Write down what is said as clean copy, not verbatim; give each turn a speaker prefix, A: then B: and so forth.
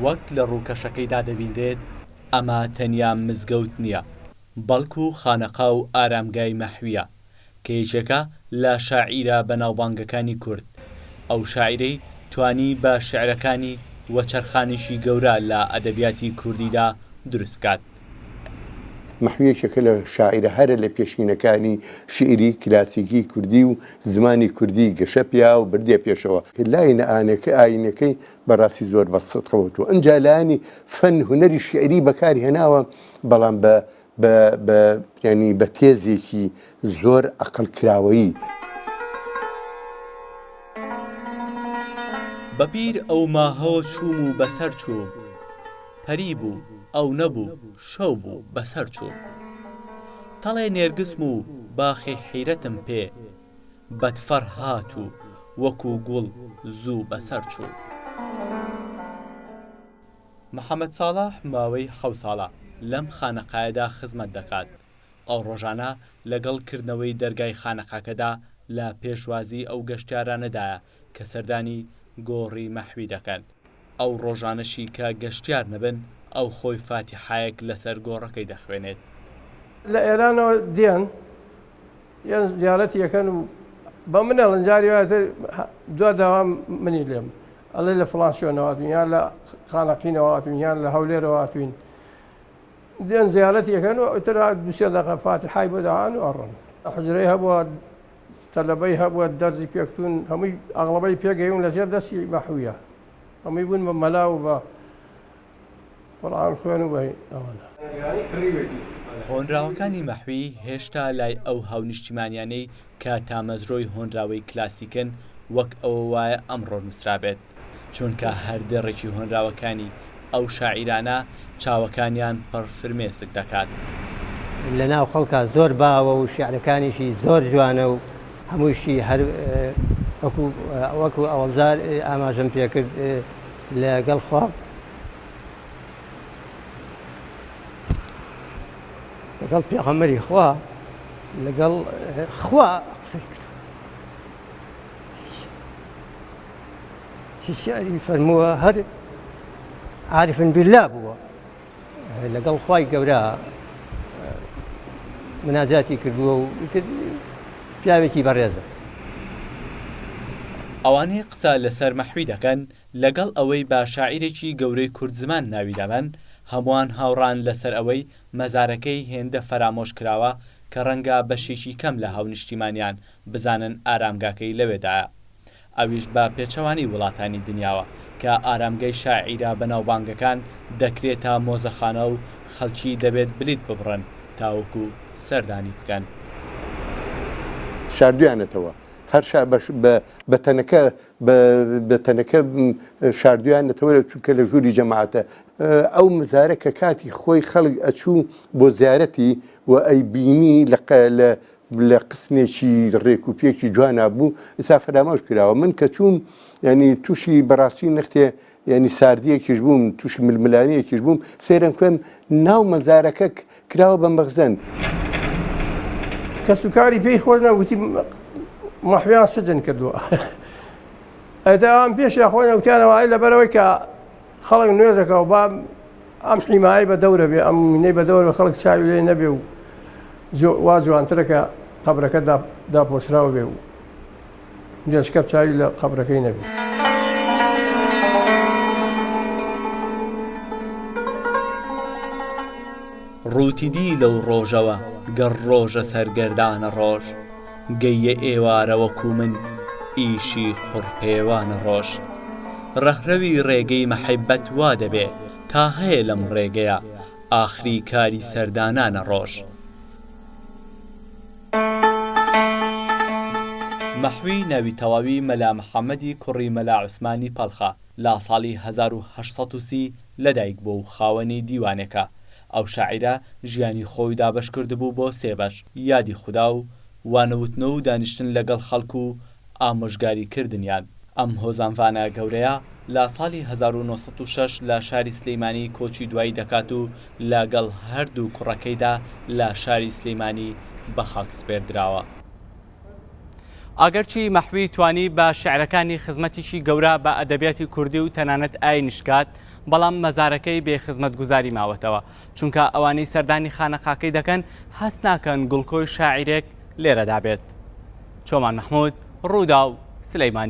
A: وەک لە ڕووکەشەکەیدا دەبینرێت ئەمە تەنیا مزگەوت نییە بەڵکو خانەقا و ئارامگای مەحویە کە یەکێکە لە شاعیرە بەناوبانگەکانی کورد ئەو شاعیرەی توانی بە شیعرەکانی وە چەرخانیشی گەورە لە ئەدەبیاتی کوردیدا دروست بکات.
B: مەحویەکێکە لە شاعیرە هەرە لە پێشینەکانی شعری کلاسیکی کوردی و زمانی کوردی گەشە پیا و بردێ پێشەوە لای ئاینەکەی بەڕاستی زۆر بەسەط خەوتووە. ئەجا لایانی فەن هونەری شعری بەکاری هێناوە بەڵام ینی بە تێزێکی زۆر ئەقل کراوەیی.
A: بەبیر ئەو ماهەوە چووم و بەسەر چووم پەری بوو ئەو نەبوو شەو بوو بەسەر چووم تەڵێ نێرگسم و باخی حیرەتم پێ بەدفەر هات و وەکو گوڵ زوو بەسەر چوو. محەممەد ساڵح ماوەی 7 ساڵە لەم خانەقایەدا خزمەت دەکات. ئەو ڕۆژانە لەگەڵ کردنەوەی دەرگای خانەقاکەدا لە پێشوازی ئەو گەشتیارانەدایە کە سەردانی گۆڕی مەحوی دەکەن. ئەو ڕۆژانەشی کە گەشتیار نەبن ئەو خۆی فاتیحایەک لەسەر گۆڕەکەی دەخوێنێت.
C: لە ئێرانەوە دێن یان زیارەتی یەکەن و بە منە لەنجاری وایەتر دو داوام منی لێم ئەڵێ لە فڵان شوێنەوەتوین یان لە خانەقینەوەتوین یان لە هەولێرەوەتوین دێن زیارەتی یەکەن و ئیتر دووسێ دەقە فاتیحای بۆ داوان و ئەڕۆن. حوجرەی هەبووە تەلەبەی هەبووە دەرزی پێکتون هەمووی ئەغڵبەی پێگەیون لەژێر دەستی مەحویە هەمووی بوون بە مەلا و بە قورئان خوێن و بە ئەوانە.
A: هۆنراوەکانی مەحوی هێشتا لای ئەو هاونیشتیمانیانەی کە تامەزرۆی هۆنراوەی کلاسیکن وەک ئەوە وایە ئەمڕۆ نووسرابێت چونکە هەردێڕێکی هۆنراوەکانی ئەو شاعیرانە چاوەکانیان پڕ فرمێسک دەکات.
D: لە ناو خەڵکە زۆر باوە و شیعرەکانیشی زۆر جوانە و هەمووشی هەر وەکو ئەوەزار ئاماژەم پێکرد لەگەڵ خوا لەگەڵ پێغەمبەری خوا لەگەڵ خوا قسەی کرد. چی شعری فەرمووە هەر عارفن بالله بووە لەگەڵ خوای گەورە مناجاتی کردووە و پیاوێکی بەڕێزە.
A: ئەوانەی قسە لەسەر مەحوی دەکەن لەگەڵ ئەوەی با شاعیرێکی گەورەی کورد زمان ناوی دەبەن هەمووان هاوڕان لەسەر ئەوەی مەزارەکەی هێندە فەرامۆش کراوە کە ڕەنگە بەشێکی کەم لە هاونیشتیمانیان بزانن ئارامگاکەی لەوێدایە. ئەویش بە پێچەوانی وڵاتانی دنیاوە کە ئارامگەی شاعیرە بەناوبانگەکان دەکرێتە مۆزەخانە و خەڵکی دەبێت بلیت ببڕن تاوەکو سەردانی بکەن.
B: شاردویانەتەوە هەر بە تەنەکە شاردویانەتەوە چونکە لە ژووری جەماعەتە ئەو مزارە کە کاتی خۆی خەڵک ئەچوو بۆ زیارەتی و ئەیبینی لە قسنێکی ڕێکوپێکی جوانە بوو ئێستا فەرامۆش کراوە. من کە چوون ینی تووشی بەڕاستی نەختێ ینی ساردیەکیش بووم تووشی ململانیەکیش بووم سەیرم کوێم ناو مەزارەکە کراوە بە مەخزن.
C: کەس و کاری پێی خۆش نەگوتی مەحویان سجن کردووە. ئەتا ئەم پێشە خۆی نەوتیانەوە لەبەرەوەی کە خەڵک نوێژەکەەوە با ئەم حیمایی بە دەورە بێ ئەم مینەی بە دەورە خەڵک چاوی لێ نەبێ و وا جوانترەکە قەبرەکە داپۆشراوە بێ و دێشکە چاوی لە قەبرەکەی نەبێ.
A: ڕووتیدی لەو ڕۆژەوە گەڕ ڕۆژە سەرگەردانە ڕۆژ گەیە ئێوارەوەکو من ئیشی قوڕپێوانە ڕۆژ ڕەهرەوی ڕێگەی مەحەبەت وا دەبێ تا هەیە لەم ڕێگەیە ئاخری کاری سەردانانە ڕۆژ. مەحوی ناوی تەواوی مەلا محەممەدی کوڕی مەلا عوسمانی پەڵخە لا ساڵی 1930 لەدایک بوو و خاوەنی دیوانێکە. ئەو شاعیرە ژیانی خۆی دابەش کردبوو بۆ سێبەش یادی خودا و وانەوتنە و دانیشتن لەگەڵ خەڵکو و ئامۆژگاریکردنیان. ئەم هۆزانفانە گەورەیە لە ساڵی 1906 لە شاری سلەیمانی کۆچی دوایی دەکات و لەگەڵ هەردوو کوڕەکەیدا لە شاری سلەیمانی بە خاک سپێردراوە. ئاگەرچی مەحوی توانی بە شعرەکانی خزمەتیشی گەورە بە ئەدەبیاتی کوردی و تەنانەت ئای نشکات بەڵام مەزارەکەی بێ خزمەت گوزاری ماوەتەوە چونکە ئەوانەی سەردانی خانەقاکەی دەکەن هەست ناکەن گوڵکۆی شاعیرێک لێرەدا بێت. چۆمان مەحموود، ڕوودا و سلەیمانی.